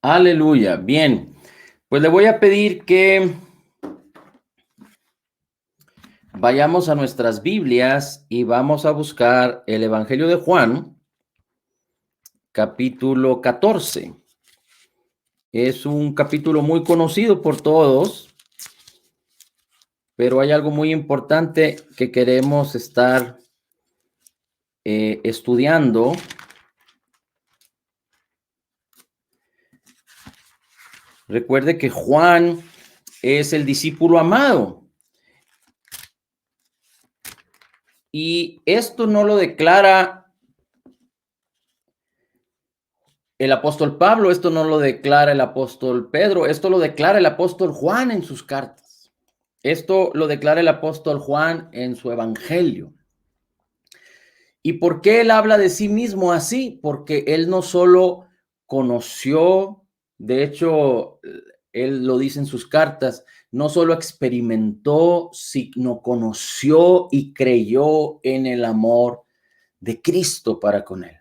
Aleluya. Bien, pues le voy a pedir que vayamos a nuestras Biblias y vamos a buscar el Evangelio de Juan, capítulo 14. Es un capítulo muy conocido por todos, pero hay algo muy importante que queremos estar estudiando. Recuerde que Juan es el discípulo amado. Y esto no lo declara el apóstol Pablo, esto no lo declara el apóstol Pedro, esto lo declara el apóstol Juan en sus cartas. Esto lo declara el apóstol Juan en su evangelio. ¿Y por qué él habla de sí mismo así? Porque él no solo conoció, de hecho, él lo dice en sus cartas, no solo experimentó, sino conoció y creyó en el amor de Cristo para con él.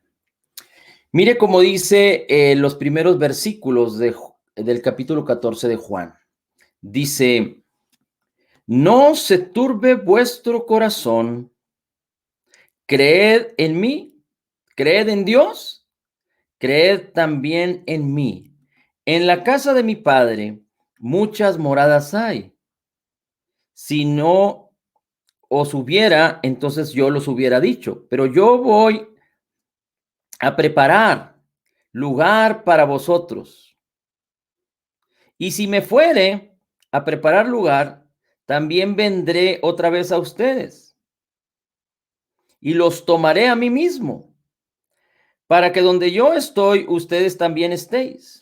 Mire cómo dice los primeros versículos del capítulo 14 de Juan. Dice, no se turbe vuestro corazón, creed en mí, creed en Dios, creed también en mí. En la casa de mi Padre muchas moradas hay. Si no os hubiera, entonces yo los hubiera dicho, pero yo voy a preparar lugar para vosotros. Y si me fuere a preparar lugar, también vendré otra vez a ustedes y los tomaré a mí mismo, para que donde yo estoy, ustedes también estéis.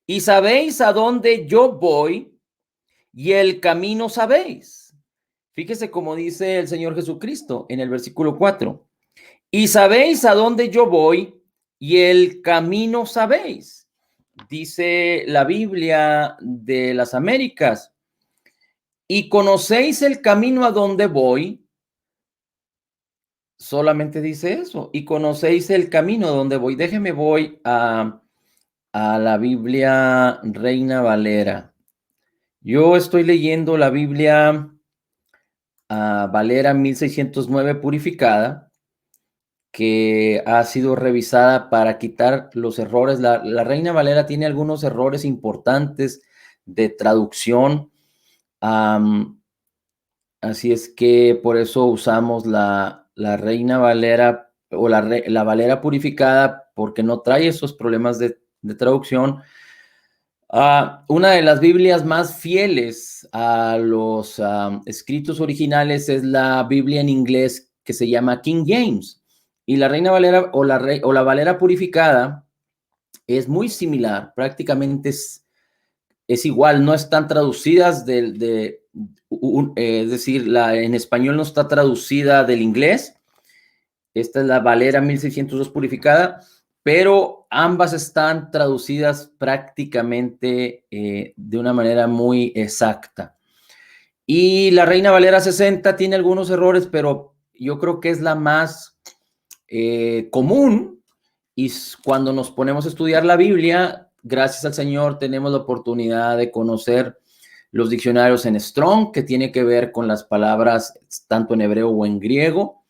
Y sabéis a dónde yo voy y el camino sabéis. Fíjese cómo dice el Señor Jesucristo en el versículo 4. Y sabéis a dónde yo voy y el camino sabéis. Dice la Biblia de las Américas. Y conocéis el camino a donde voy. Solamente dice eso. Y conocéis el camino a donde voy. Déjeme voy a la Biblia Reina Valera. Yo estoy leyendo la Biblia Valera 1609 purificada, que ha sido revisada para quitar los errores. La Reina Valera tiene algunos errores importantes de traducción. Así es que por eso usamos la Reina Valera o la Valera purificada, porque no trae esos problemas de traducción. Una de las Biblias más fieles a los escritos originales es la Biblia en inglés que se llama King James. Y la Reina Valera o la Valera purificada es muy similar, prácticamente es igual, no están traducidas es decir, en español no está traducida del inglés. Esta es la Valera 1602 purificada, pero ambas están traducidas prácticamente de una manera muy exacta. Y la Reina Valera 60 tiene algunos errores, pero yo creo que es la más común. Y cuando nos ponemos a estudiar la Biblia, gracias al Señor, tenemos la oportunidad de conocer los diccionarios en Strong, que tiene que ver con las palabras tanto en hebreo o en griego,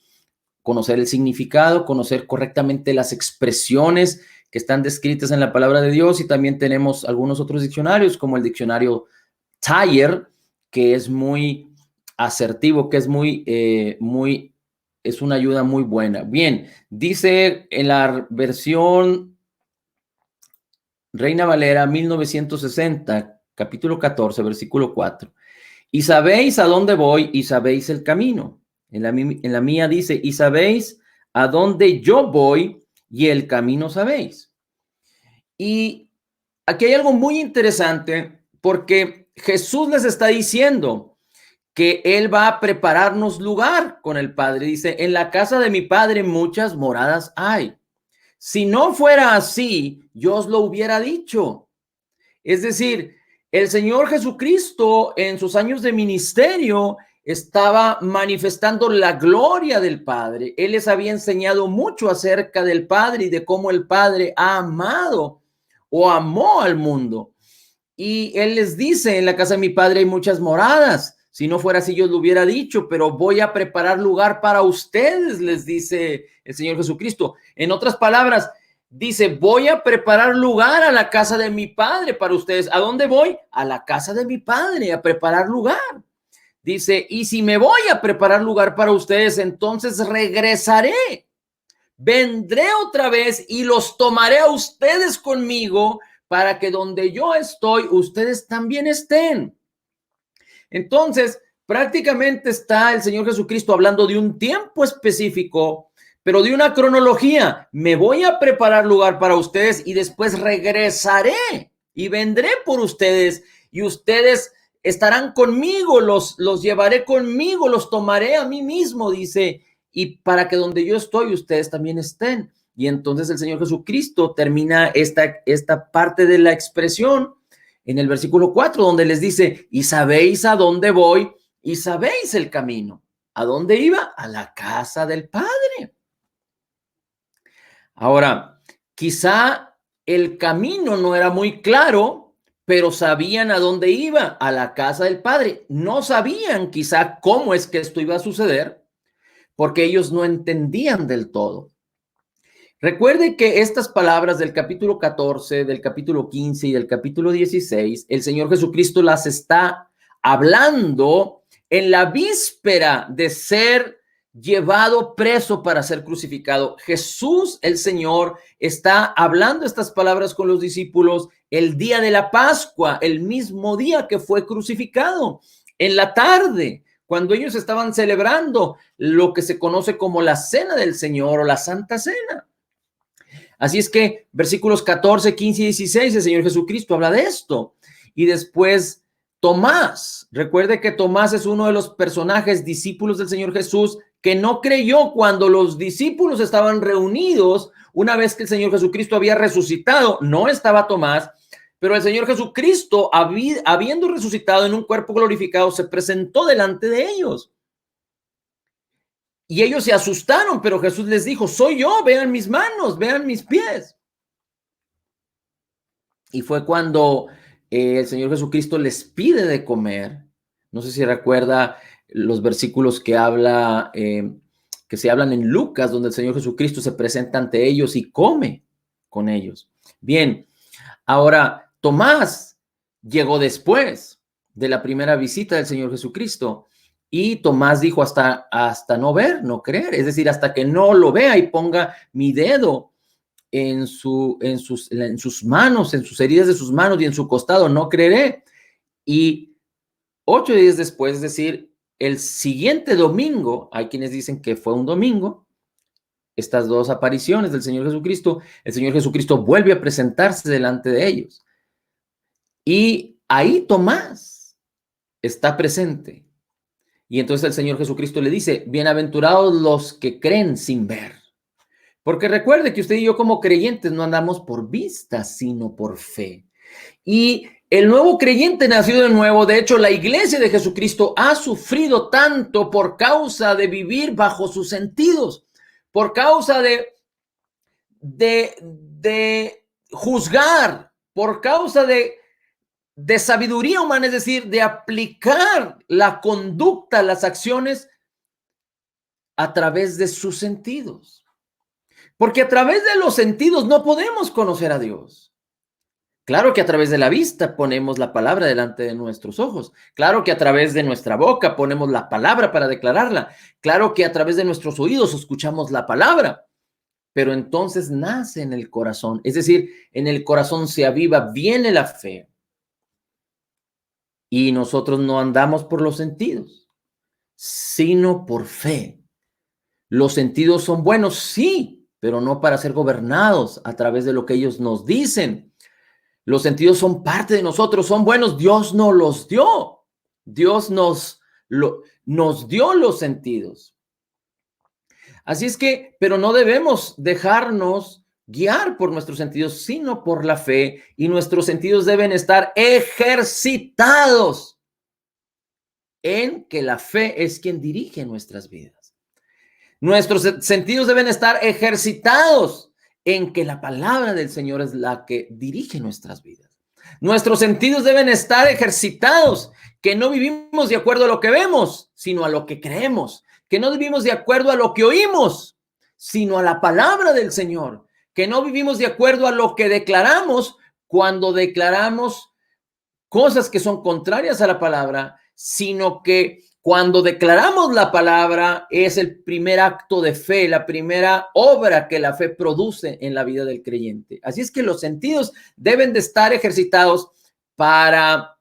conocer el significado, conocer correctamente las expresiones que están descritas en la palabra de Dios, y también tenemos algunos otros diccionarios, como el diccionario Tyler, que es muy asertivo, que es es una ayuda muy buena. Bien, dice en la versión Reina Valera 1960, capítulo 14, versículo 4. Y sabéis a dónde voy y sabéis el camino. En la mía dice, y sabéis a dónde yo voy y el camino sabéis. Y aquí hay algo muy interesante, porque Jesús les está diciendo que él va a prepararnos lugar con el Padre. Dice, en la casa de mi Padre muchas moradas hay. Si no fuera así, yo os lo hubiera dicho. Es decir, el Señor Jesucristo en sus años de ministerio estaba manifestando la gloria del Padre. Él les había enseñado mucho acerca del Padre y de cómo el Padre ha amado o amó al mundo. Y él les dice, en la casa de mi padre hay muchas moradas. Si no fuera así, yo lo hubiera dicho, pero voy a preparar lugar para ustedes, les dice el Señor Jesucristo. En otras palabras, dice, voy a preparar lugar a la casa de mi padre para ustedes. ¿A dónde voy? A la casa de mi padre, a preparar lugar. Dice, y si me voy a preparar lugar para ustedes, entonces regresaré. Vendré otra vez y los tomaré a ustedes conmigo para que donde yo estoy, ustedes también estén. Entonces, prácticamente está el Señor Jesucristo hablando de un tiempo específico, pero de una cronología. Me voy a preparar lugar para ustedes y después regresaré y vendré por ustedes y ustedes estarán conmigo, los llevaré conmigo, los tomaré a mí mismo, dice, y para que donde yo estoy, ustedes también estén. Y entonces el Señor Jesucristo termina esta parte de la expresión en el versículo 4, donde les dice, y sabéis a dónde voy, y sabéis el camino. ¿A dónde iba? A la casa del Padre. Ahora, quizá el camino no era muy claro, pero sabían a dónde iba, a la casa del Padre. No sabían quizá cómo es que esto iba a suceder, porque ellos no entendían del todo. Recuerde que estas palabras del capítulo 14, del capítulo 15 y del capítulo 16, el Señor Jesucristo las está hablando en la víspera de ser llevado preso para ser crucificado. Jesús, el Señor, está hablando estas palabras con los discípulos el día de la Pascua, el mismo día que fue crucificado, en la tarde, cuando ellos estaban celebrando lo que se conoce como la Cena del Señor o la Santa Cena. Así es que versículos 14, 15 y 16, el Señor Jesucristo habla de esto. Y después Tomás, recuerde que Tomás es uno de los personajes discípulos del Señor Jesús que no creyó cuando los discípulos estaban reunidos una vez que el Señor Jesucristo había resucitado. No estaba Tomás, pero el Señor Jesucristo, habiendo resucitado en un cuerpo glorificado, se presentó delante de ellos. Y ellos se asustaron, pero Jesús les dijo, soy yo, vean mis manos, vean mis pies. Y fue cuando el Señor Jesucristo les pide de comer. No sé si recuerda los versículos que que se hablan en Lucas, donde el Señor Jesucristo se presenta ante ellos y come con ellos. Bien, ahora Tomás llegó después de la primera visita del Señor Jesucristo. Y Tomás dijo hasta no ver, no creer, es decir, hasta que no lo vea y ponga mi dedo en sus manos, en sus heridas de sus manos y en su costado, no creeré. Y 8 días después, es decir, el siguiente domingo, hay quienes dicen que fue un domingo, estas dos apariciones del Señor Jesucristo, el Señor Jesucristo vuelve a presentarse delante de ellos. Y ahí Tomás está presente. Y entonces el Señor Jesucristo le dice, bienaventurados los que creen sin ver. Porque recuerde que usted y yo como creyentes no andamos por vista, sino por fe. Y el nuevo creyente nacido de nuevo, de hecho, la iglesia de Jesucristo ha sufrido tanto por causa de vivir bajo sus sentidos, por causa de juzgar, por causa de sabiduría humana, es decir, de aplicar la conducta, las acciones a través de sus sentidos. Porque a través de los sentidos no podemos conocer a Dios. Claro que a través de la vista ponemos la palabra delante de nuestros ojos. Claro que a través de nuestra boca ponemos la palabra para declararla. Claro que a través de nuestros oídos escuchamos la palabra. Pero entonces nace en el corazón. Es decir, en el corazón se aviva, viene la fe. Y nosotros no andamos por los sentidos, sino por fe. Los sentidos son buenos, sí, pero no para ser gobernados a través de lo que ellos nos dicen. Los sentidos son parte de nosotros, son buenos. Dios nos los dio. Dios nos dio los sentidos. Así es que, pero no debemos dejarnos guiar por nuestros sentidos, sino por la fe, y nuestros sentidos deben estar ejercitados en que la fe es quien dirige nuestras vidas. Nuestros sentidos deben estar ejercitados en que la palabra del Señor es la que dirige nuestras vidas. Nuestros sentidos deben estar ejercitados, que no vivimos de acuerdo a lo que vemos, sino a lo que creemos, que no vivimos de acuerdo a lo que oímos, sino a la palabra del Señor, que no vivimos de acuerdo a lo que declaramos cuando declaramos cosas que son contrarias a la palabra, sino que cuando declaramos la palabra es el primer acto de fe, la primera obra que la fe produce en la vida del creyente. Así es que los sentidos deben de estar ejercitados para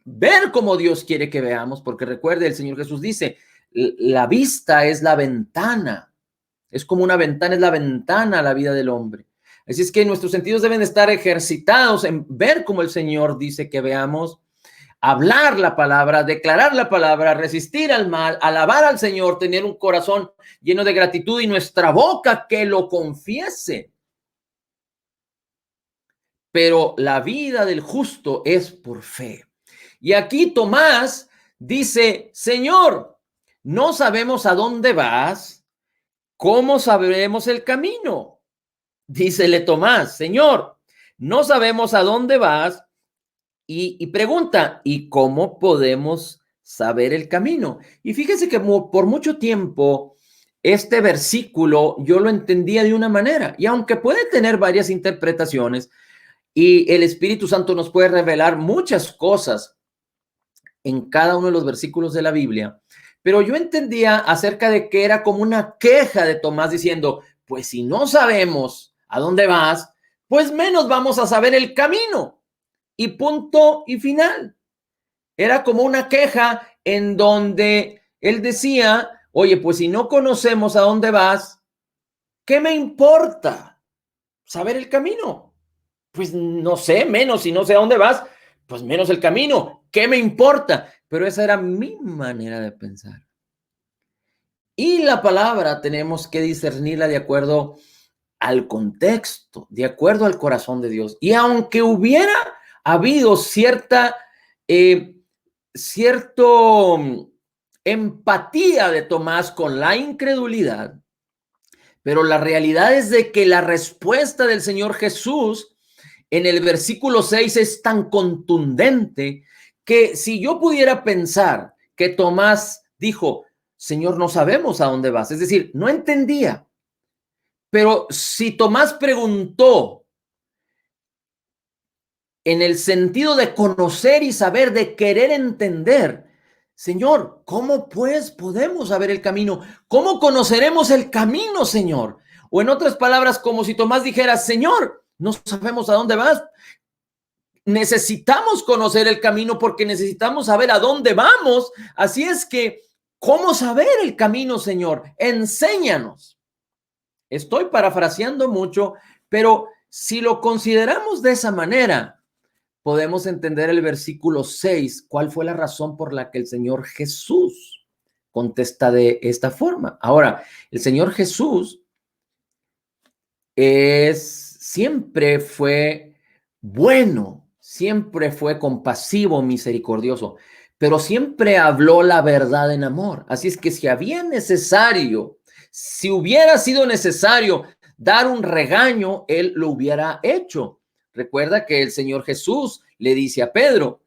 ver cómo Dios quiere que veamos, porque recuerde, el Señor Jesús dice, la vista es la ventana, es como una ventana, es la ventana a la vida del hombre. Así es que nuestros sentidos deben estar ejercitados en ver cómo el Señor dice que veamos, hablar la palabra, declarar la palabra, resistir al mal, alabar al Señor, tener un corazón lleno de gratitud y nuestra boca que lo confiese. Pero la vida del justo es por fe. Y aquí Tomás dice, Señor, no sabemos a dónde vas, ¿cómo sabremos el camino? Dícele Tomás, Señor, no sabemos a dónde vas y pregunta, ¿y cómo podemos saber el camino? Y fíjese que por mucho tiempo este versículo yo lo entendía de una manera y aunque puede tener varias interpretaciones y el Espíritu Santo nos puede revelar muchas cosas en cada uno de los versículos de la Biblia, pero yo entendía acerca de que era como una queja de Tomás diciendo, pues si no sabemos a dónde vas, pues menos vamos a saber el camino. Y punto y final. Era como una queja en donde él decía, oye, pues si no conocemos a dónde vas, ¿qué me importa saber el camino? Pues no sé, menos si no sé a dónde vas, pues menos el camino. ¿Qué me importa? Pero esa era mi manera de pensar. Y la palabra tenemos que discernirla de acuerdo al contexto, de acuerdo al corazón de Dios. Y aunque hubiera habido cierta empatía de Tomás con la incredulidad, pero la realidad es de que la respuesta del Señor Jesús en el versículo 6 es tan contundente que si yo pudiera pensar que Tomás dijo, Señor, no sabemos a dónde vas, es decir, no entendía, pero si Tomás preguntó en el sentido de conocer y saber, de querer entender, Señor, ¿cómo pues podemos saber el camino? ¿Cómo conoceremos el camino, Señor? O en otras palabras, como si Tomás dijera, Señor, no sabemos a dónde vas. Necesitamos conocer el camino porque necesitamos saber a dónde vamos. Así es que, ¿cómo saber el camino, Señor? Enséñanos. Estoy parafraseando mucho, pero si lo consideramos de esa manera, podemos entender el versículo 6, cuál fue la razón por la que el Señor Jesús contesta de esta forma. Ahora, el Señor Jesús siempre fue bueno, siempre fue compasivo, misericordioso, pero siempre habló la verdad en amor. Así es que si hubiera sido necesario dar un regaño, él lo hubiera hecho. Recuerda que el Señor Jesús le dice a Pedro,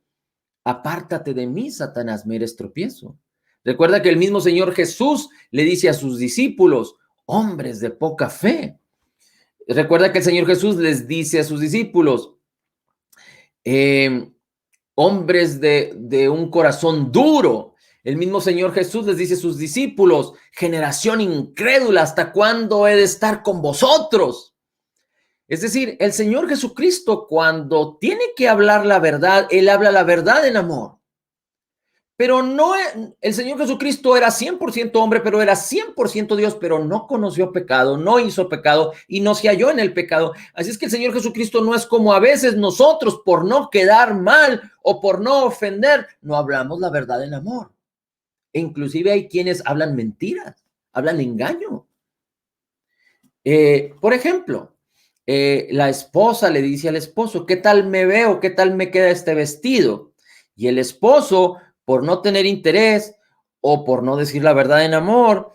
apártate de mí, Satanás, me eres tropiezo. Recuerda que el mismo Señor Jesús le dice a sus discípulos, hombres de poca fe. Recuerda que el Señor Jesús les dice a sus discípulos, hombres de un corazón duro. El mismo Señor Jesús les dice a sus discípulos, generación incrédula, ¿hasta cuándo he de estar con vosotros? Es decir, el Señor Jesucristo, cuando tiene que hablar la verdad, Él habla la verdad en amor. Pero no, el Señor Jesucristo era 100% hombre, pero era 100% Dios, pero no conoció pecado, no hizo pecado y no se halló en el pecado. Así es que el Señor Jesucristo no es como a veces nosotros, por no quedar mal o por no ofender, no hablamos la verdad en amor. E inclusive hay quienes hablan mentiras, hablan engaño. Por ejemplo, la esposa le dice al esposo, ¿qué tal me veo? ¿Qué tal me queda este vestido? Y el esposo, por no tener interés o por no decir la verdad en amor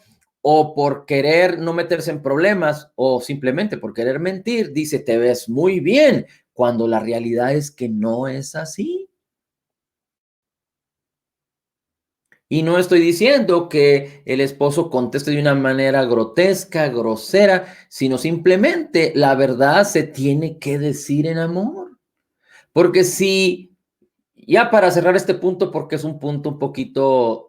o por querer no meterse en problemas, o simplemente por querer mentir, dice, te ves muy bien, cuando la realidad es que no es así. Y no estoy diciendo que el esposo conteste de una manera grotesca, grosera, sino simplemente la verdad se tiene que decir en amor. Porque si, ya para cerrar este punto, porque es un punto un poquito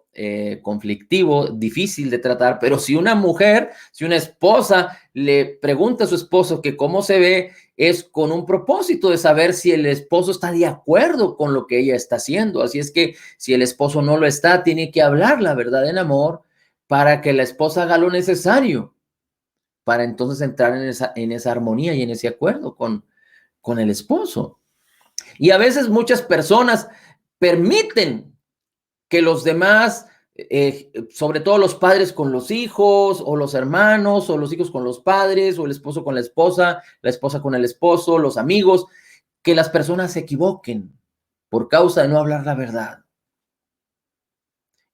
conflictivo, difícil de tratar, pero si una mujer, si una esposa le pregunta a su esposo que cómo se ve, es con un propósito de saber si el esposo está de acuerdo con lo que ella está haciendo. Así es que si el esposo no lo está, tiene que hablar la verdad en amor para que la esposa haga lo necesario, para entonces entrar en esa armonía y en ese acuerdo con el esposo. Y a veces muchas personas permiten que los demás, sobre todo los padres con los hijos, o los hermanos, o los hijos con los padres, o el esposo con la esposa con el esposo, los amigos, que las personas se equivoquen por causa de no hablar la verdad.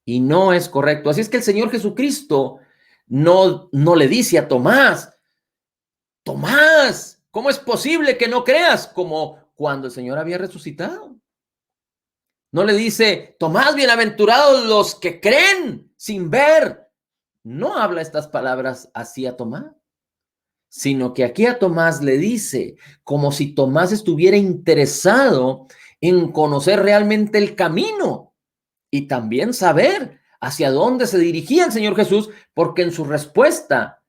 Y no es correcto. Así es que el Señor Jesucristo no le dice a Tomás, Tomás, ¿cómo es posible que no creas? Como cuando el Señor había resucitado. No le dice, Tomás, bienaventurados los que creen sin ver. No habla estas palabras así a Tomás, sino que aquí a Tomás le dice, como si Tomás estuviera interesado en conocer realmente el camino y también saber hacia dónde se dirigía el Señor Jesús, porque en su respuesta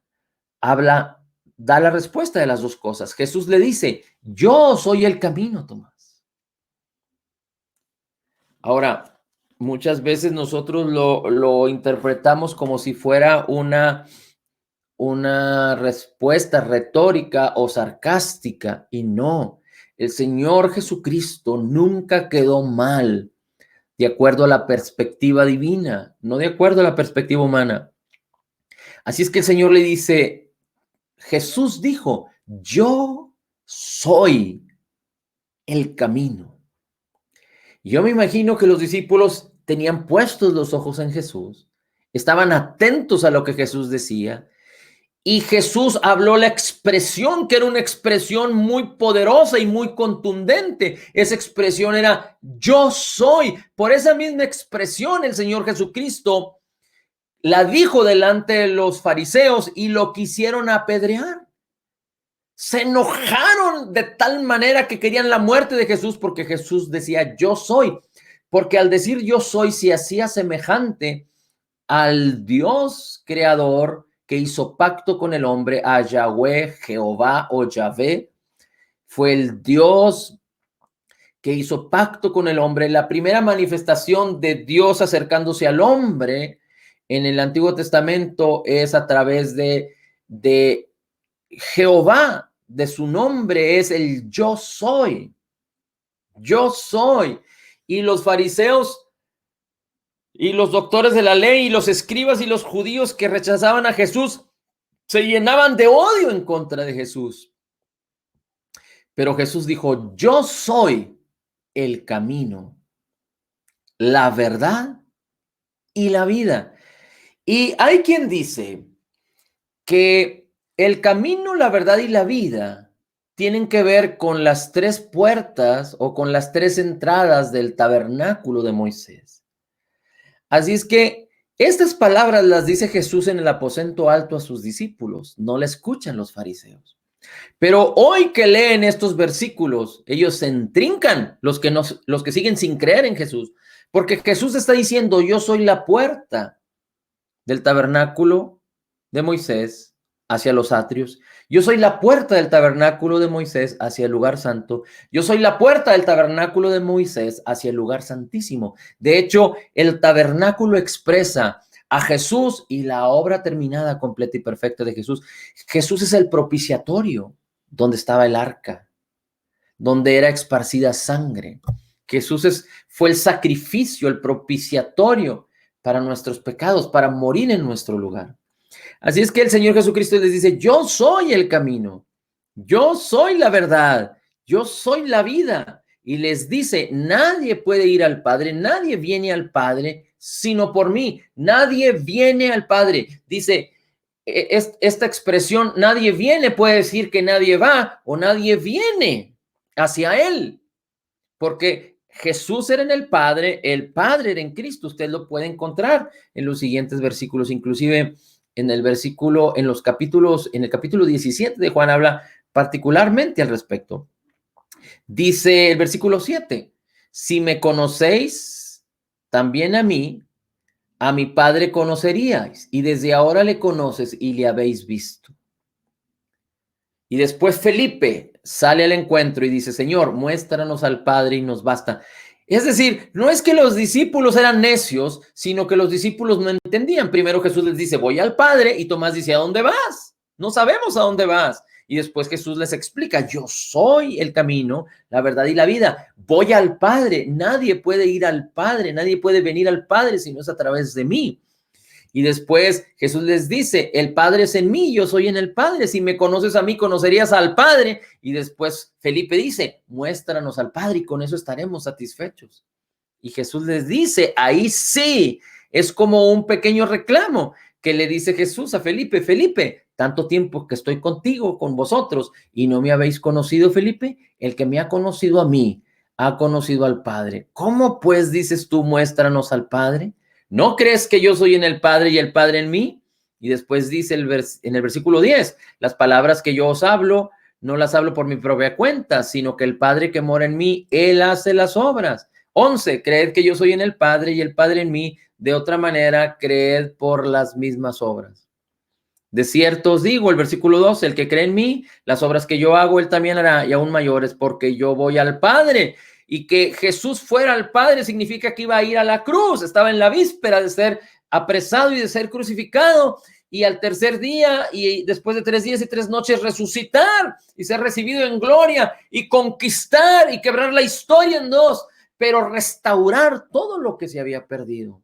da la respuesta de las dos cosas. Jesús le dice, yo soy el camino, Tomás. Ahora, muchas veces nosotros lo interpretamos como si fuera una respuesta retórica o sarcástica, y no. El Señor Jesucristo nunca quedó mal de acuerdo a la perspectiva divina, no de acuerdo a la perspectiva humana. Así es que el Señor le dice, Jesús dijo, yo soy el camino. Yo me imagino que los discípulos tenían puestos los ojos en Jesús, estaban atentos a lo que Jesús decía, y Jesús habló la expresión, que era una expresión muy poderosa y muy contundente. Esa expresión era, yo soy. Por esa misma expresión el Señor Jesucristo la dijo delante de los fariseos y lo quisieron apedrear. Se enojaron de tal manera que querían la muerte de Jesús porque Jesús decía, yo soy. Porque al decir yo soy, se hacía semejante al Dios creador que hizo pacto con el hombre, a Yahweh, Jehová o Yahvé. Fue el Dios que hizo pacto con el hombre. La primera manifestación de Dios acercándose al hombre en el Antiguo Testamento es a través de Jehová. De su nombre es el yo soy. Yo soy. Y los fariseos y los doctores de la ley y los escribas y los judíos que rechazaban a Jesús se llenaban de odio en contra de Jesús. Pero Jesús dijo, yo soy el camino, la verdad y la vida. Y hay quien dice que el camino, la verdad y la vida tienen que ver con las tres puertas o con las tres entradas del tabernáculo de Moisés. Así es que estas palabras las dice Jesús en el aposento alto a sus discípulos, no la escuchan los fariseos. Pero hoy que leen estos versículos, ellos se intrincan, los que siguen sin creer en Jesús, porque Jesús está diciendo, yo soy la puerta del tabernáculo de Moisés hacia los atrios. Yo soy la puerta del tabernáculo de Moisés hacia el lugar santo. Yo soy la puerta del tabernáculo de Moisés hacia el lugar santísimo. De hecho, el tabernáculo expresa a Jesús y la obra terminada, completa y perfecta de Jesús. Jesús es el propiciatorio donde estaba el arca, donde era esparcida sangre. Jesús fue el sacrificio, el propiciatorio para nuestros pecados, para morir en nuestro lugar. Así es que el Señor Jesucristo les dice, yo soy el camino, yo soy la verdad, yo soy la vida. Y les dice, nadie puede ir al Padre, nadie viene al Padre, sino por mí. Nadie viene al Padre. Dice, esta expresión, nadie viene, puede decir que nadie va o nadie viene hacia él, porque Jesús era en el Padre era en Cristo. Usted lo puede encontrar en los siguientes versículos, inclusive en el capítulo 17 de Juan habla particularmente al respecto. Dice el versículo 7, si me conocéis, también a mi Padre conoceríais, y desde ahora le conoces y le habéis visto. Y después Felipe sale al encuentro y dice, Señor, muéstranos al Padre y nos basta. Es decir, no es que los discípulos eran necios, sino que los discípulos no entendían. Primero Jesús les dice, voy al Padre, y Tomás dice, ¿a dónde vas? No sabemos a dónde vas. Y después Jesús les explica, yo soy el camino, la verdad y la vida. Voy al Padre. Nadie puede ir al Padre, nadie puede venir al Padre si no es a través de mí. Y después Jesús les dice, el Padre es en mí, yo soy en el Padre. Si me conoces a mí, conocerías al Padre. Y después Felipe dice, muéstranos al Padre y con eso estaremos satisfechos. Y Jesús les dice, ahí sí, es como un pequeño reclamo que le dice Jesús a Felipe, Felipe, tanto tiempo que estoy contigo, con vosotros, y no me habéis conocido, Felipe, el que me ha conocido a mí, ha conocido al Padre. ¿Cómo pues dices tú, muéstranos al Padre? ¿No crees que yo soy en el Padre y el Padre en mí? Y después dice en el versículo 10, las palabras que yo os hablo, no las hablo por mi propia cuenta, sino que el Padre que mora en mí, Él hace las obras. 11, creed que yo soy en el Padre y el Padre en mí, de otra manera, creed por las mismas obras. De cierto os digo, el versículo 12, el que cree en mí, las obras que yo hago, él también hará, y aún mayores, porque yo voy al Padre. Y que Jesús fuera al Padre significa que iba a ir a la cruz, estaba en la víspera de ser apresado y de ser crucificado, y al tercer día, y después de 3 días y 3 noches, resucitar y ser recibido en gloria y conquistar y quebrar la historia en dos, pero restaurar todo lo que se había perdido,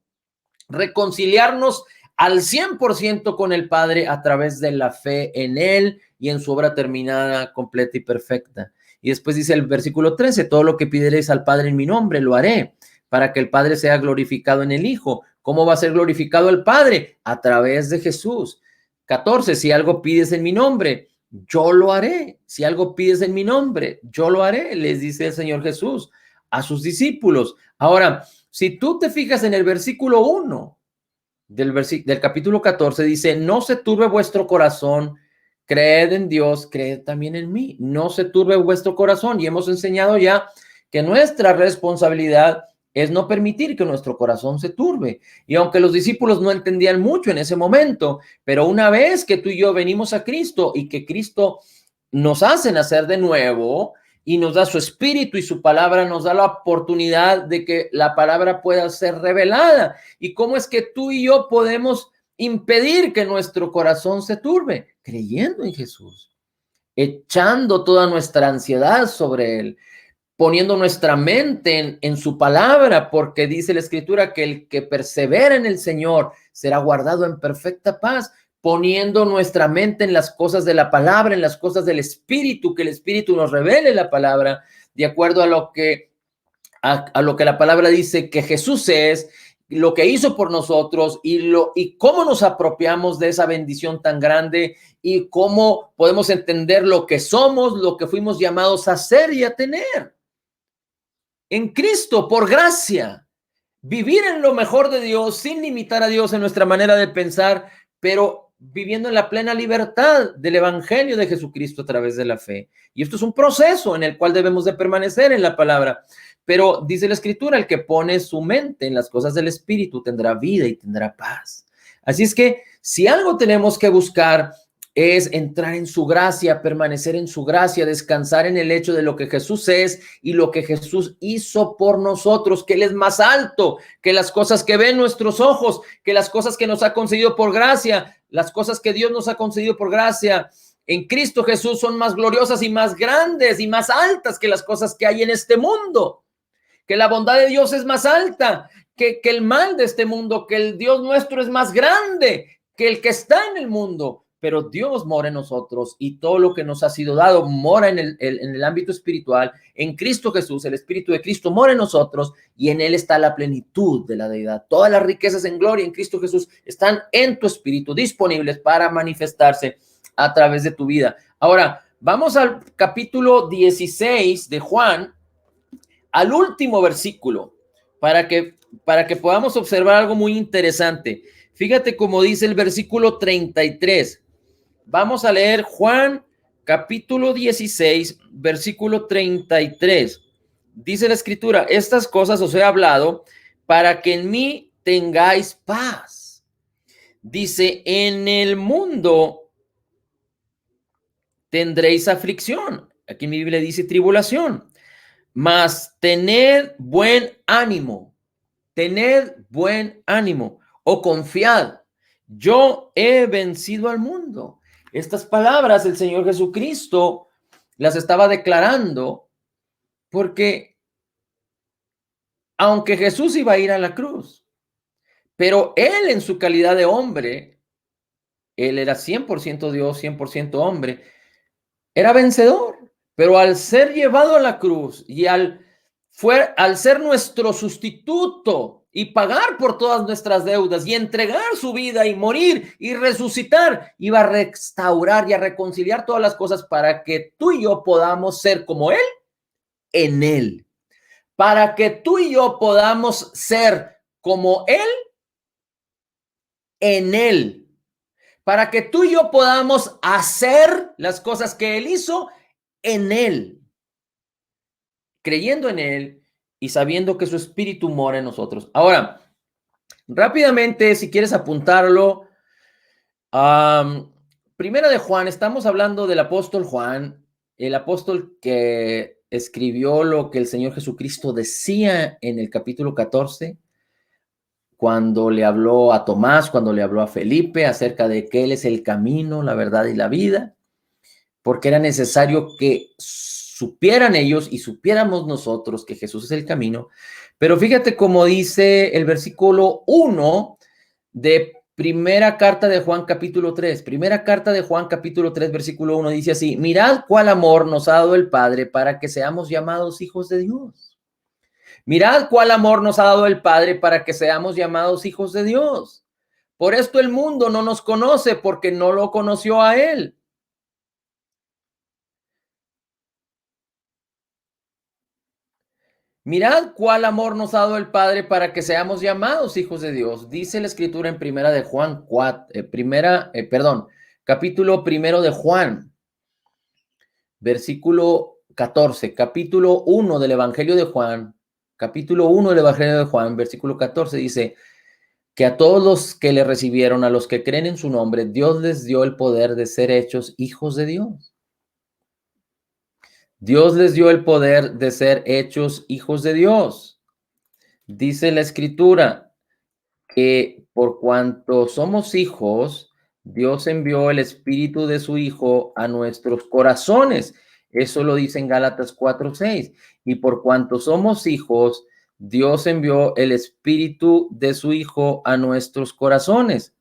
reconciliarnos al 100% con el Padre a través de la fe en Él y en su obra terminada, completa y perfecta. Y después dice el versículo 13, todo lo que pidiereis al Padre en mi nombre, lo haré, para que el Padre sea glorificado en el Hijo. ¿Cómo va a ser glorificado el Padre? A través de Jesús. 14, si algo pides en mi nombre, yo lo haré. Si algo pides en mi nombre, yo lo haré, les dice el Señor Jesús a sus discípulos. Ahora, si tú te fijas en el versículo 1 del capítulo 14, dice, no se turbe vuestro corazón, creed en Dios, creed también en mí, no se turbe vuestro corazón. Y hemos enseñado ya que nuestra responsabilidad es no permitir que nuestro corazón se turbe. Y aunque los discípulos no entendían mucho en ese momento, pero una vez que tú y yo venimos a Cristo y que Cristo nos hace nacer de nuevo y nos da su espíritu y su palabra, nos da la oportunidad de que la palabra pueda ser revelada. ¿Y cómo es que tú y yo podemos impedir que nuestro corazón se turbe? Creyendo en Jesús, echando toda nuestra ansiedad sobre Él, poniendo nuestra mente en su palabra, porque dice la Escritura que el que persevera en el Señor será guardado en perfecta paz, poniendo nuestra mente en las cosas de la palabra, en las cosas del Espíritu, que el Espíritu nos revele la palabra, de acuerdo a lo que la palabra dice que Jesús es, lo que hizo por nosotros y cómo nos apropiamos de esa bendición tan grande y cómo podemos entender lo que somos, lo que fuimos llamados a ser y a tener. En Cristo, por gracia, vivir en lo mejor de Dios sin limitar a Dios en nuestra manera de pensar, pero viviendo en la plena libertad del evangelio de Jesucristo a través de la fe. Y esto es un proceso en el cual debemos de permanecer en la palabra. Pero dice la Escritura, el que pone su mente en las cosas del Espíritu tendrá vida y tendrá paz. Así es que si algo tenemos que buscar es entrar en su gracia, permanecer en su gracia, descansar en el hecho de lo que Jesús es y lo que Jesús hizo por nosotros, que Él es más alto que las cosas que ven nuestros ojos, que las cosas que nos ha concedido por gracia, las cosas que Dios nos ha concedido por gracia. En Cristo Jesús son más gloriosas y más grandes y más altas que las cosas que hay en este mundo, que la bondad de Dios es más alta que el mal de este mundo, que el Dios nuestro es más grande que el que está en el mundo. pero Dios mora en nosotros y todo lo que nos ha sido dado mora en el ámbito espiritual. En Cristo Jesús, el Espíritu de Cristo mora en nosotros y en Él está la plenitud de la deidad. Todas las riquezas en gloria en Cristo Jesús están en tu espíritu, disponibles para manifestarse a través de tu vida. Ahora, vamos al capítulo 16 de Juan, al último versículo, para que podamos observar algo muy interesante. Fíjate cómo dice el versículo 33. Vamos a leer Juan capítulo 16, versículo 33. Dice la escritura: estas cosas os he hablado para que en mí tengáis paz. Dice: en el mundo tendréis aflicción. Aquí en mi Biblia dice tribulación. Mas tened buen ánimo o confiad, yo he vencido al mundo. Estas palabras el Señor Jesucristo las estaba declarando porque aunque Jesús iba a ir a la cruz, pero Él en su calidad de hombre, Él era 100% Dios, 100% hombre, era vencedor. Pero al ser llevado a la cruz y al ser nuestro sustituto y pagar por todas nuestras deudas y entregar su vida y morir y resucitar, iba a restaurar y a reconciliar todas las cosas para que tú y yo podamos ser como Él en Él. Para que tú y yo podamos ser como Él en Él. Para que tú y yo podamos hacer las cosas que Él hizo en Él, creyendo en Él y sabiendo que su espíritu mora en nosotros. Ahora, rápidamente, si quieres apuntarlo, Primera de Juan, estamos hablando del apóstol Juan, el apóstol que escribió lo que el Señor Jesucristo decía en el capítulo 14, cuando le habló a Tomás, cuando le habló a Felipe acerca de que Él es el camino, la verdad y la vida, porque era necesario que supieran ellos y supiéramos nosotros que Jesús es el camino. Pero fíjate cómo dice el versículo 1 de primera carta de Juan capítulo 3. Primera carta de Juan capítulo 3, versículo 1 dice así: mirad cuál amor nos ha dado el Padre para que seamos llamados hijos de Dios. Mirad cuál amor nos ha dado el Padre para que seamos llamados hijos de Dios. Por esto el mundo no nos conoce, porque no lo conoció a Él. Mirad cuál amor nos ha dado el Padre para que seamos llamados hijos de Dios. Dice la escritura en primera de Juan 4, capítulo 1 de Juan, versículo 14, capítulo 1 del Evangelio de Juan, capítulo 1 del Evangelio de Juan, versículo 14 dice que a todos los que le recibieron, a los que creen en su nombre, Dios les dio el poder de ser hechos hijos de Dios. Dios les dio el poder de ser hechos hijos de Dios. Dice la escritura que por cuanto somos hijos, Dios envió el espíritu de su Hijo a nuestros corazones. Eso lo dice en Gálatas 4:6. Y por cuanto somos hijos, Dios envió el espíritu de su Hijo a nuestros corazones.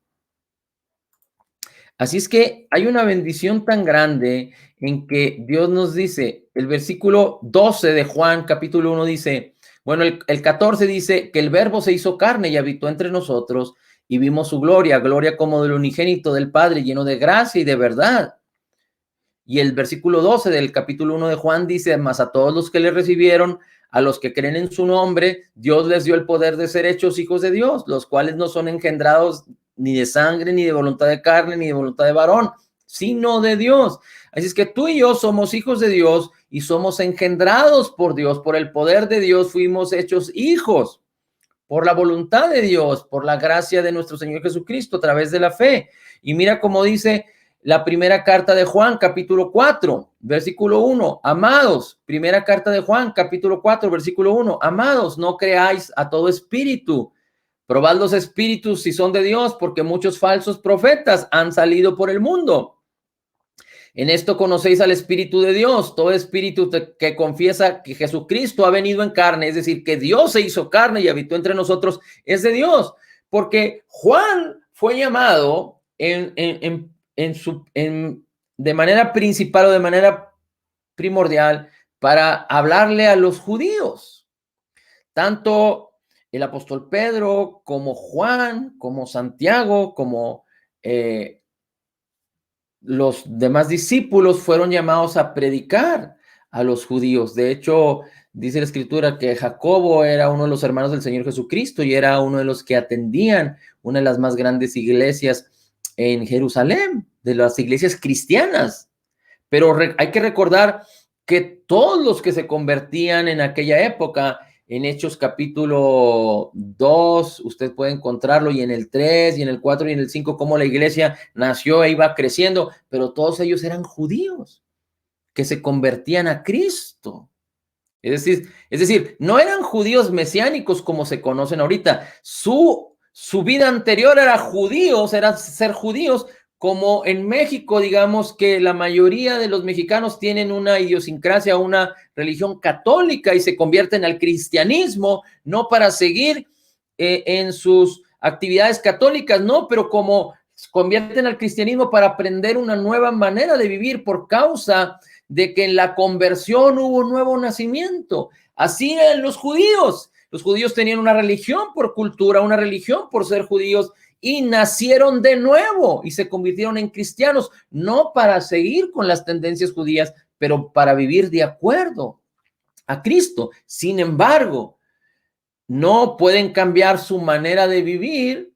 Así es que hay una bendición tan grande en que Dios nos dice, el versículo 12 de Juan, capítulo 1 dice, bueno, el 14 dice que el verbo se hizo carne y habitó entre nosotros y vimos su gloria, gloria como del unigénito del Padre, lleno de gracia y de verdad. Y el versículo 12 del capítulo 1 de Juan dice, mas a todos los que le recibieron, a los que creen en su nombre, Dios les dio el poder de ser hechos hijos de Dios, los cuales no son engendrados ni de sangre, ni de voluntad de carne, ni de voluntad de varón, sino de Dios. Así es que tú y yo somos hijos de Dios y somos engendrados por Dios, por el poder de Dios fuimos hechos hijos, por la voluntad de Dios, por la gracia de nuestro Señor Jesucristo, a través de la fe. Y mira cómo dice la primera carta de Juan, capítulo 4, versículo 1, amados, primera carta de Juan, capítulo 4, versículo 1, amados, no creáis a todo espíritu, probad los espíritus si son de Dios, porque muchos falsos profetas han salido por el mundo. En esto conocéis al Espíritu de Dios. Todo espíritu que confiesa que Jesucristo ha venido en carne, es decir, que Dios se hizo carne y habitó entre nosotros, es de Dios. Porque Juan fue llamado de manera principal o de manera primordial para hablarle a los judíos. Tanto el apóstol Pedro como Juan, como Santiago, como los demás discípulos fueron llamados a predicar a los judíos. De hecho, dice la escritura que Jacobo era uno de los hermanos del Señor Jesucristo y era uno de los que atendían una de las más grandes iglesias en Jerusalén, de las iglesias cristianas. Pero hay que recordar que todos los que se convertían en aquella época, en Hechos capítulo 2, usted puede encontrarlo, y en el 3, y en el 4, y en el 5, cómo la iglesia nació e iba creciendo, pero todos ellos eran judíos que se convertían a Cristo. Es decir, no eran judíos mesiánicos como se conocen ahorita. Su vida anterior era judíos, era ser judíos, como en México, digamos que la mayoría de los mexicanos tienen una idiosincrasia, una religión católica y se convierten al cristianismo, no para seguir en sus actividades católicas, no, pero como se convierten al cristianismo para aprender una nueva manera de vivir por causa de que en la conversión hubo un nuevo nacimiento. Así eran los judíos. Los judíos tenían una religión por cultura, una religión por ser judíos, y nacieron de nuevo y se convirtieron en cristianos, no para seguir con las tendencias judías, pero para vivir de acuerdo a Cristo. Sin embargo, no pueden cambiar su manera de vivir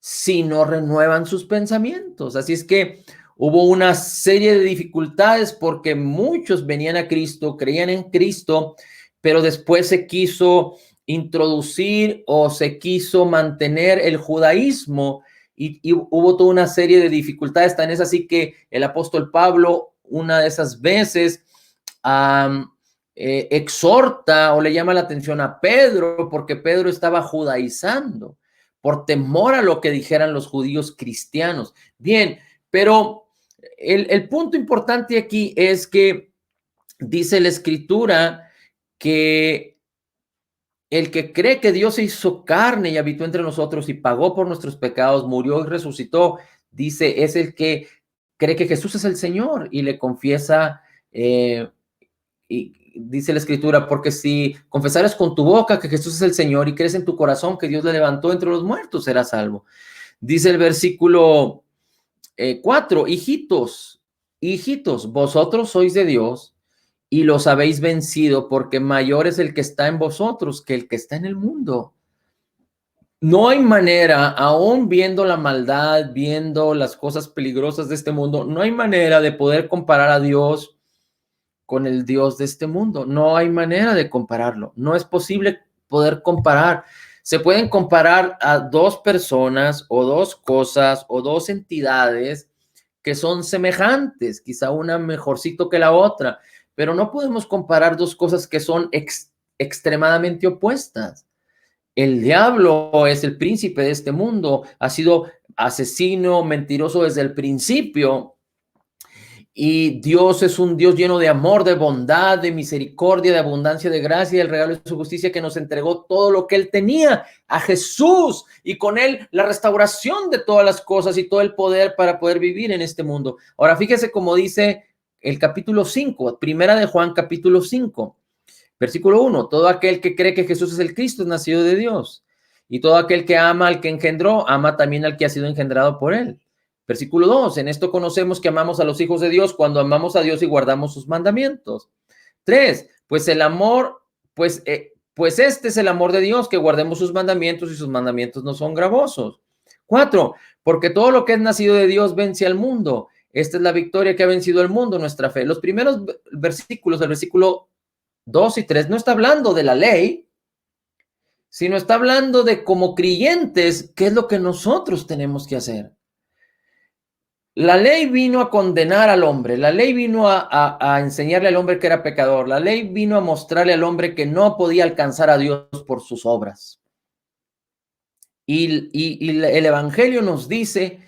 si no renuevan sus pensamientos. Así es que hubo una serie de dificultades porque muchos venían a Cristo, creían en Cristo, pero después se quiso introducir o se quiso mantener el judaísmo y hubo toda una serie de dificultades. Tan es así que el apóstol Pablo, una de esas veces, exhorta o le llama la atención a Pedro porque Pedro estaba judaizando por temor a lo que dijeran los judíos cristianos. Bien, pero el punto importante aquí es que dice la escritura que el que cree que Dios se hizo carne y habitó entre nosotros y pagó por nuestros pecados, murió y resucitó, dice, es el que cree que Jesús es el Señor y le confiesa, y dice la escritura, porque si confesares con tu boca que Jesús es el Señor y crees en tu corazón que Dios le levantó entre los muertos, serás salvo. Dice el versículo 4, hijitos, vosotros sois de Dios y los habéis vencido, porque mayor es el que está en vosotros que el que está en el mundo. No hay manera, aún viendo la maldad, viendo las cosas peligrosas de este mundo, no hay manera de poder comparar a Dios con el Dios de este mundo. No hay manera de compararlo. No es posible poder comparar. Se pueden comparar a dos personas o dos cosas o dos entidades que son semejantes, quizá una mejorcito que la otra, pero no podemos comparar dos cosas que son extremadamente opuestas. El diablo es el príncipe de este mundo, ha sido asesino, mentiroso desde el principio, y Dios es un Dios lleno de amor, de bondad, de misericordia, de abundancia de gracia y el regalo de su justicia, que nos entregó todo lo que él tenía a Jesús y con él la restauración de todas las cosas y todo el poder para poder vivir en este mundo. Ahora fíjese cómo dice el capítulo 5, primera de Juan capítulo 5, versículo 1, todo aquel que cree que Jesús es el Cristo es nacido de Dios, y todo aquel que ama al que engendró, ama también al que ha sido engendrado por él. Versículo 2, en esto conocemos que amamos a los hijos de Dios cuando amamos a Dios y guardamos sus mandamientos. 3, pues el amor, pues este es el amor de Dios, que guardemos sus mandamientos y sus mandamientos no son gravosos. 4, porque todo lo que es nacido de Dios vence al mundo. Esta es la victoria que ha vencido al mundo, nuestra fe. Los primeros versículos, el versículo 2 y 3, no está hablando de la ley, sino está hablando de como creyentes, qué es lo que nosotros tenemos que hacer. La ley vino a condenar al hombre, la ley vino a enseñarle al hombre que era pecador, la ley vino a mostrarle al hombre que no podía alcanzar a Dios por sus obras. Y el Evangelio nos dice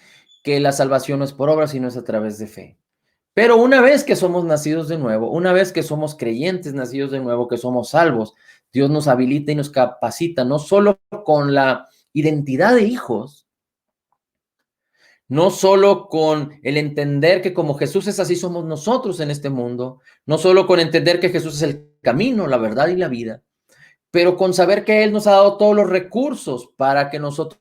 que la salvación no es por obras, sino es a través de fe. Pero una vez que somos nacidos de nuevo, una vez que somos creyentes nacidos de nuevo, que somos salvos, Dios nos habilita y nos capacita no solo con la identidad de hijos, no solo con el entender que como Jesús es, así somos nosotros en este mundo, no solo con entender que Jesús es el camino, la verdad y la vida, pero con saber que Él nos ha dado todos los recursos para que nosotros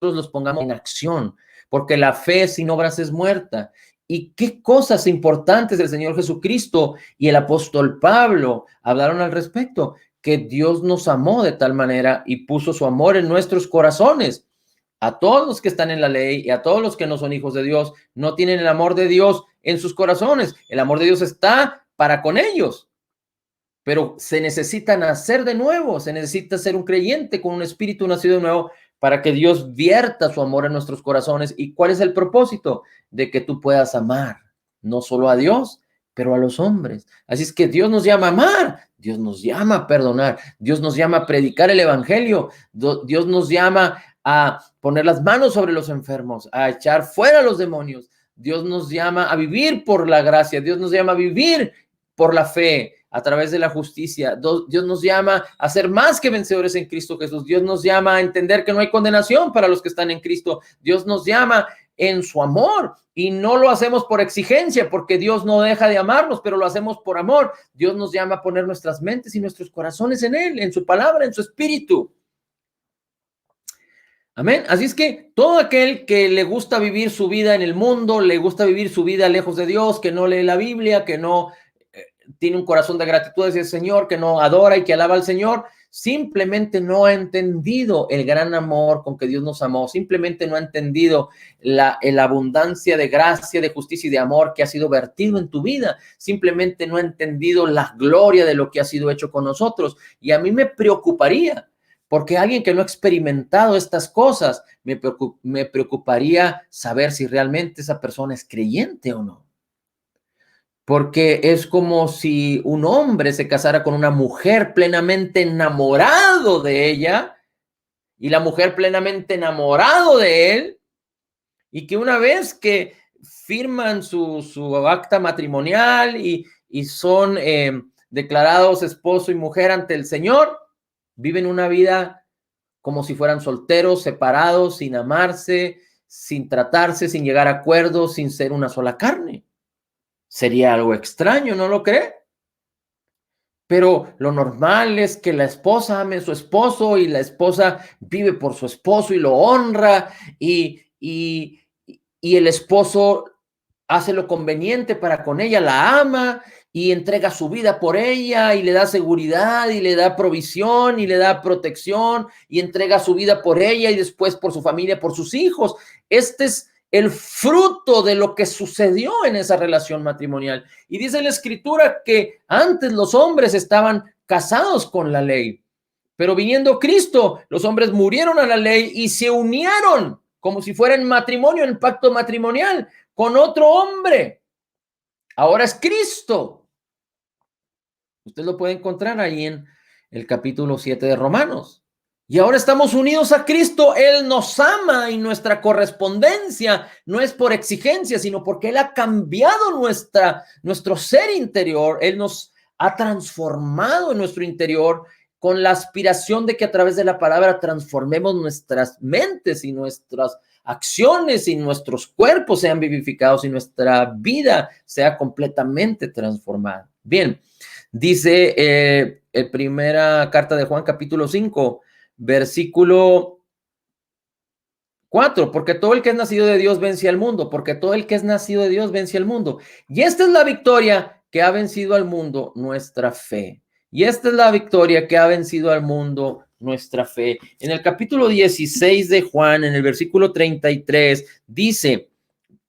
los pongamos en acción, porque la fe sin obras es muerta. Y qué cosas importantes del Señor Jesucristo y el apóstol Pablo hablaron al respecto, que Dios nos amó de tal manera y puso su amor en nuestros corazones. A todos los que están en la ley y a todos los que no son hijos de Dios, no tienen el amor de Dios en sus corazones. El amor de Dios está para con ellos, pero se necesita nacer de nuevo, se necesita ser un creyente con un espíritu nacido de nuevo para que Dios vierta su amor en nuestros corazones. ¿Y cuál es el propósito? De que tú puedas amar, no solo a Dios, pero a los hombres. Así es que Dios nos llama a amar, Dios nos llama a perdonar, Dios nos llama a predicar el evangelio, Dios nos llama a poner las manos sobre los enfermos, a echar fuera a los demonios. Dios nos llama a vivir por la gracia, Dios nos llama a vivir por la fe, a través de la justicia. Dios nos llama a ser más que vencedores en Cristo Jesús. Dios nos llama a entender que no hay condenación para los que están en Cristo. Dios nos llama en su amor y no lo hacemos por exigencia, porque Dios no deja de amarnos, pero lo hacemos por amor. Dios nos llama a poner nuestras mentes y nuestros corazones en Él, en su palabra, en su espíritu. Amén. Así es que todo aquel que le gusta vivir su vida en el mundo, le gusta vivir su vida lejos de Dios, que no lee la Biblia, que no tiene un corazón de gratitud hacia el Señor, que no adora y que alaba al Señor, simplemente no ha entendido el gran amor con que Dios nos amó, simplemente no ha entendido la abundancia de gracia, de justicia y de amor que ha sido vertido en tu vida, simplemente no ha entendido la gloria de lo que ha sido hecho con nosotros. Y a mí me preocuparía, porque alguien que no ha experimentado estas cosas, me preocuparía saber si realmente esa persona es creyente o no. Porque es como si un hombre se casara con una mujer plenamente enamorado de ella y la mujer plenamente enamorado de él, y que una vez que firman su acta matrimonial y son declarados esposo y mujer ante el Señor, viven una vida como si fueran solteros, separados, sin amarse, sin tratarse, sin llegar a acuerdos, sin ser una sola carne. Sería algo extraño, ¿no lo cree? Pero lo normal es que la esposa ame a su esposo y la esposa vive por su esposo y lo honra y el esposo hace lo conveniente para con ella, la ama y entrega su vida por ella y le da seguridad y le da provisión y le da protección y entrega su vida por ella y después por su familia, por sus hijos. Este es el fruto de lo que sucedió en esa relación matrimonial. Y dice la escritura que antes los hombres estaban casados con la ley, pero viniendo Cristo, los hombres murieron a la ley y se unieron como si fuera en matrimonio, en pacto matrimonial, con otro hombre. Ahora es Cristo. Usted lo puede encontrar ahí en el capítulo 7 de Romanos. Y ahora estamos unidos a Cristo. Él nos ama y nuestra correspondencia no es por exigencia, sino porque Él ha cambiado nuestro ser interior. Él nos ha transformado en nuestro interior con la aspiración de que a través de la palabra transformemos nuestras mentes y nuestras acciones y nuestros cuerpos sean vivificados y nuestra vida sea completamente transformada. Bien, dice primera carta de Juan, capítulo 5, versículo 4, porque todo el que es nacido de Dios vence al mundo, porque todo el que es nacido de Dios vence al mundo. Y esta es la victoria que ha vencido al mundo, nuestra fe. Y esta es la victoria que ha vencido al mundo, nuestra fe. En el capítulo 16 de Juan, en el versículo 33, dice,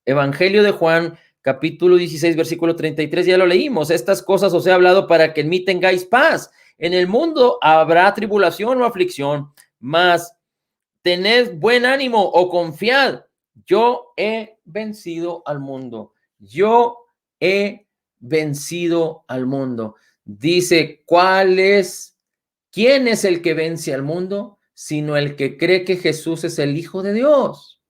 Evangelio de Juan, capítulo 16, versículo 33, ya lo leímos. Estas cosas os he hablado para que en mí tengáis paz. En el mundo habrá tribulación o aflicción, mas tened buen ánimo o confiad. Yo he vencido al mundo. Yo he vencido al mundo. Dice, ¿quién es el que vence al mundo? Sino el que cree que Jesús es el Hijo de Dios.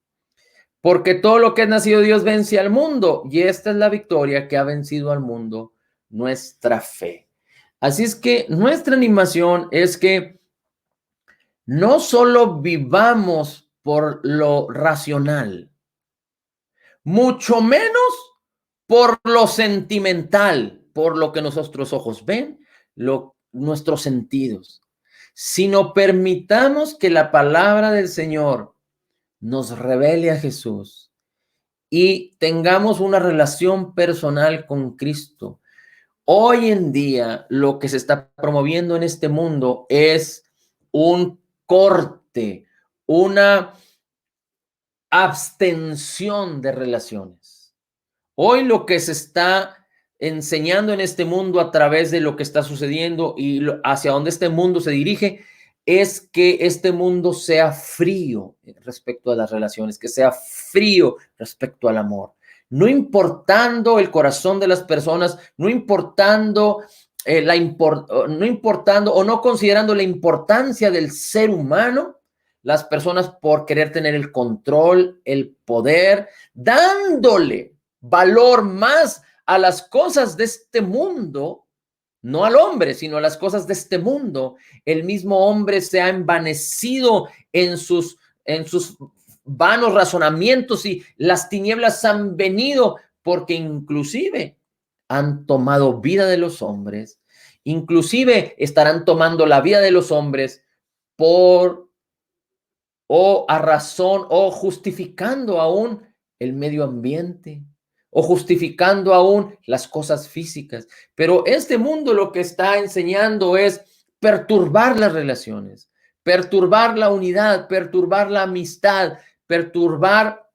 Porque todo lo que es nacido de Dios vence al mundo. Y esta es la victoria que ha vencido al mundo, nuestra fe. Así es que nuestra animación es que no solo vivamos por lo racional, mucho menos por lo sentimental, por lo que nuestros ojos ven, nuestros sentidos, sino permitamos que la palabra del Señor nos revele a Jesús y tengamos una relación personal con Cristo. Hoy en día, lo que se está promoviendo en este mundo es un corte, una abstención de relaciones. Hoy lo que se está enseñando en este mundo a través de lo que está sucediendo y hacia dónde este mundo se dirige es que este mundo sea frío respecto a las relaciones, que sea frío respecto al amor. No importando el corazón de las personas, no importando no importando o no considerando la importancia del ser humano, las personas por querer tener el control, el poder, dándole valor más a las cosas de este mundo, no al hombre, sino a las cosas de este mundo. El mismo hombre se ha envanecido en sus vanos razonamientos y las tinieblas han venido porque inclusive han tomado vida de los hombres, inclusive estarán tomando la vida de los hombres por o a razón o justificando aún el medio ambiente o justificando aún las cosas físicas. Pero este mundo lo que está enseñando es perturbar las relaciones, perturbar la unidad, perturbar la amistad, perturbar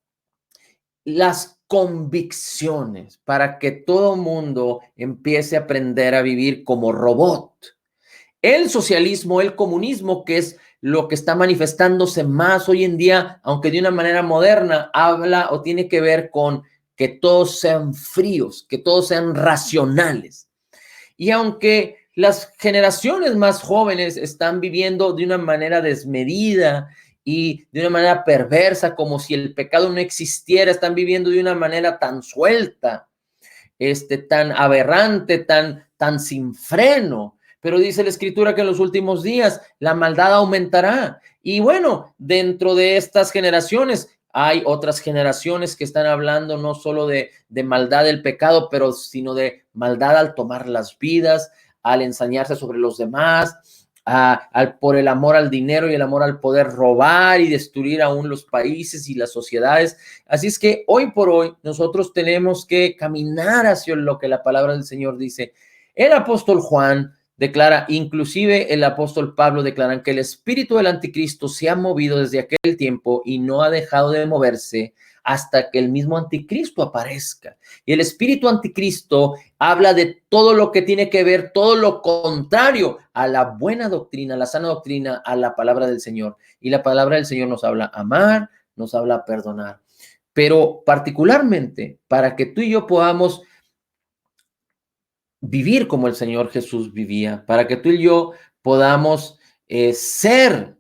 las convicciones para que todo mundo empiece a aprender a vivir como robot. El socialismo, el comunismo, que es lo que está manifestándose más hoy en día, aunque de una manera moderna, habla o tiene que ver con que todos sean fríos, que todos sean racionales. Y aunque las generaciones más jóvenes están viviendo de una manera desmedida y de una manera perversa, como si el pecado no existiera, están viviendo de una manera tan suelta, tan aberrante, tan sin freno. Pero dice la escritura que en los últimos días la maldad aumentará. Y bueno, dentro de estas generaciones hay otras generaciones que están hablando no solo de maldad del pecado, pero sino de maldad al tomar las vidas, al ensañarse sobre los demás, por el amor al dinero y el amor al poder robar y destruir aún los países y las sociedades. Así es que hoy por hoy nosotros tenemos que caminar hacia lo que la palabra del Señor dice. El apóstol Juan declara, inclusive el apóstol Pablo declaran que el espíritu del anticristo se ha movido desde aquel tiempo y no ha dejado de moverse hasta que el mismo anticristo aparezca. Y el espíritu anticristo habla de todo lo que tiene que ver, todo lo contrario a la buena doctrina, a la sana doctrina, a la palabra del Señor. Y la palabra del Señor nos habla amar, nos habla perdonar. Pero particularmente para que tú y yo podamos vivir como el Señor Jesús vivía, para que tú y yo podamos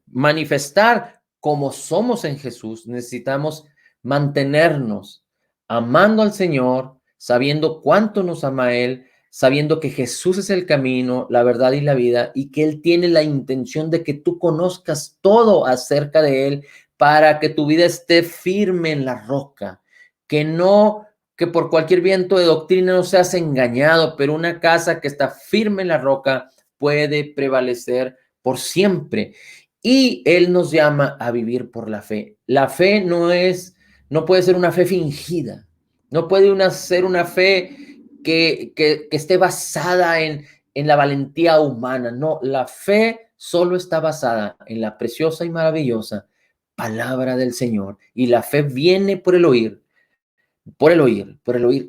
manifestar como somos en Jesús, necesitamos mantenernos amando al Señor, sabiendo cuánto nos ama Él, sabiendo que Jesús es el camino, la verdad y la vida, y que Él tiene la intención de que tú conozcas todo acerca de Él para que tu vida esté firme en la roca, que por cualquier viento de doctrina no seas engañado, pero una casa que está firme en la roca puede prevalecer por siempre. Y Él nos llama a vivir por la fe. La fe no puede ser una fe fingida, no puede ser una fe que esté basada en la valentía humana. No, la fe solo está basada en la preciosa y maravillosa palabra del Señor. Y la fe viene por el oír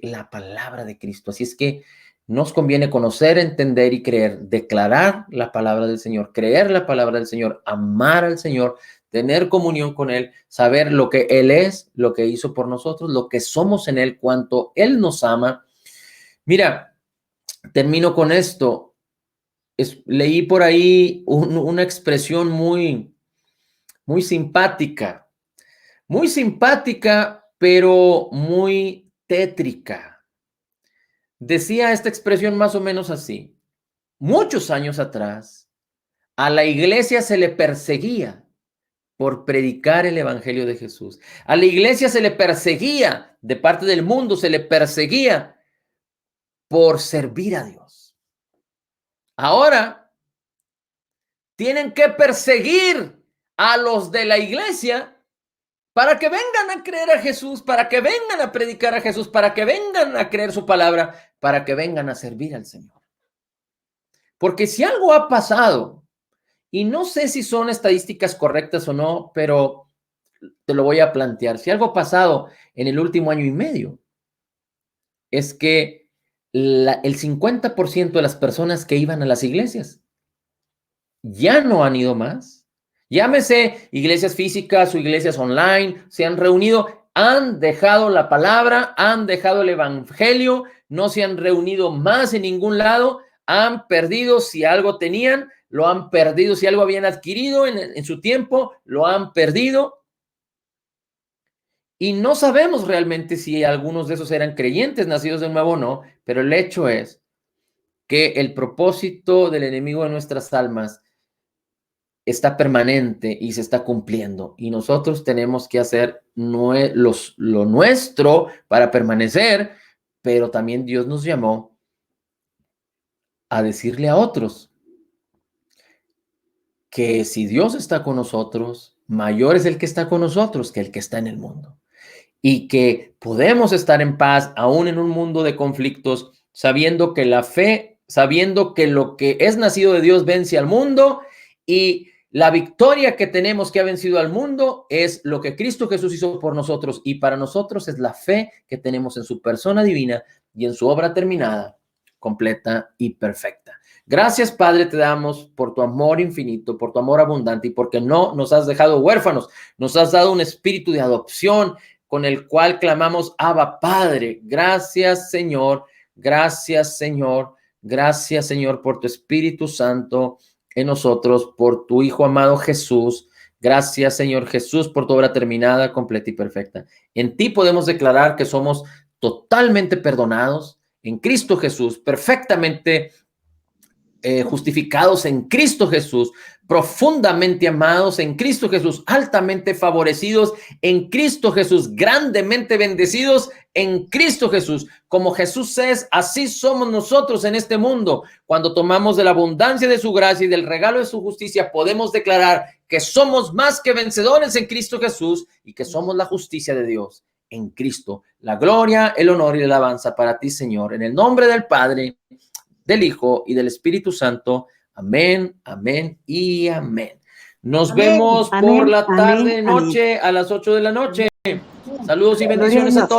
la palabra de Cristo. Así es que nos conviene conocer, entender y creer, declarar la palabra del Señor, creer la palabra del Señor, amar al Señor, tener comunión con Él, saber lo que Él es, lo que hizo por nosotros, lo que somos en Él, cuánto Él nos ama. Mira, termino con esto. Leí por ahí una expresión muy simpática, pero muy tétrica. Decía esta expresión más o menos así: muchos años atrás, a la iglesia se le perseguía por predicar el evangelio de Jesús. A la iglesia se le perseguía de parte del mundo se le perseguía por servir a Dios. Ahora tienen que perseguir a los de la iglesia para que vengan a creer a Jesús, para que vengan a predicar a Jesús, para que vengan a creer su palabra, para que vengan a servir al Señor. Porque si algo ha pasado, y no sé si son estadísticas correctas o no, pero te lo voy a plantear. Si algo ha pasado en el último año y medio, es que el 50% de las personas que iban a las iglesias ya no han ido más. Llámese iglesias físicas o iglesias online, se han reunido, han dejado la palabra, han dejado el evangelio, no se han reunido más en ningún lado, han perdido si algo tenían, lo han perdido, si algo habían adquirido en su tiempo, lo han perdido. Y no sabemos realmente si algunos de esos eran creyentes nacidos de nuevo o no, pero el hecho es que el propósito del enemigo de nuestras almas está permanente y se está cumpliendo. Y nosotros tenemos que hacer lo nuestro para permanecer, pero también Dios nos llamó a decirle a otros que si Dios está con nosotros, mayor es el que está con nosotros que el que está en el mundo. Y que podemos estar en paz aún en un mundo de conflictos, sabiendo que la fe, sabiendo que lo que es nacido de Dios vence al mundo, y la victoria que tenemos que ha vencido al mundo es lo que Cristo Jesús hizo por nosotros, y para nosotros es la fe que tenemos en su persona divina y en su obra terminada, completa y perfecta. Gracias, Padre, te damos por tu amor infinito, por tu amor abundante, y porque no nos has dejado huérfanos, nos has dado un espíritu de adopción con el cual clamamos, Abba, Padre. Gracias, Señor. Gracias, Señor. Gracias, Señor, por tu Espíritu Santo en nosotros, por tu Hijo amado Jesús. Gracias, Señor Jesús, por tu obra terminada, completa y perfecta. En ti podemos declarar que somos totalmente perdonados en Cristo Jesús, perfectamente justificados en Cristo Jesús, profundamente amados en Cristo Jesús, altamente favorecidos en Cristo Jesús, grandemente bendecidos en Cristo Jesús. Como Jesús es, así somos nosotros en este mundo. Cuando tomamos de la abundancia de su gracia y del regalo de su justicia, podemos declarar que somos más que vencedores en Cristo Jesús y que somos la justicia de Dios en Cristo. La gloria, el honor y la alabanza para ti, Señor, en el nombre del Padre, del Hijo y del Espíritu Santo. Amén, amén y amén. Nos vemos por la tarde, noche, a las 8 de la noche. Saludos y bendiciones a todos.